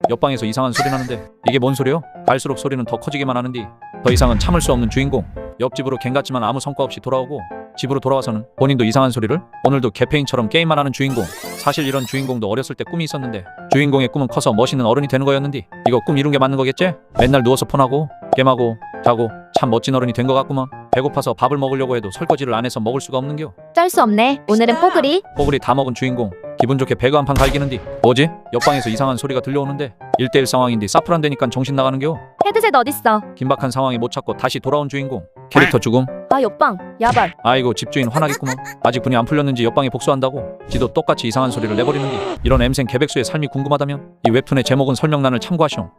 옆방에서 이상한 소리 나는데 이게 뭔 소리요? 갈수록 소리는 더 커지기만 하는디 더 이상은 참을 수 없는 주인공. 옆집으로 갠 같지만 아무 성과 없이 돌아오고 집으로 돌아와서는 본인도 이상한 소리를 오늘도 개페인처럼 게임만 하는 주인공. 사실 이런 주인공도 어렸을 때 꿈이 있었는데 주인공의 꿈은 커서 멋있는 어른이 되는 거였는데 이거 꿈 이룬 게 맞는 거겠지? 맨날 누워서 폰하고 게임하고 자고 참 멋진 어른이 된 것 같구먼. 배고파서 밥을 먹으려고 해도 설거지를 안 해서 먹을 수가 없는겨. 쩔 수 없네. 오늘은 뽀글이. 뽀글이 다 먹은 주인공. 기분 좋게 배그 한 판 갈기는디 뭐지? 옆방에서 이상한 소리가 들려오는데 1대1 상황인데 사프란 되니깐 정신 나가는겨. 헤드셋 어딨어? 긴박한 상황에 못 찾고 다시 돌아온 주인공. 캐릭터 죽음. 아 옆방 야발. 아이고 집주인 화나겠구먼. 아직 분이 안 풀렸는지 옆방에 복수한다고 지도 똑같이 이상한 소리를 내버리는디 이런 엠생 개백수의 삶이 궁금하다면 이 웹툰의 제목은 설명란을 참고하시오.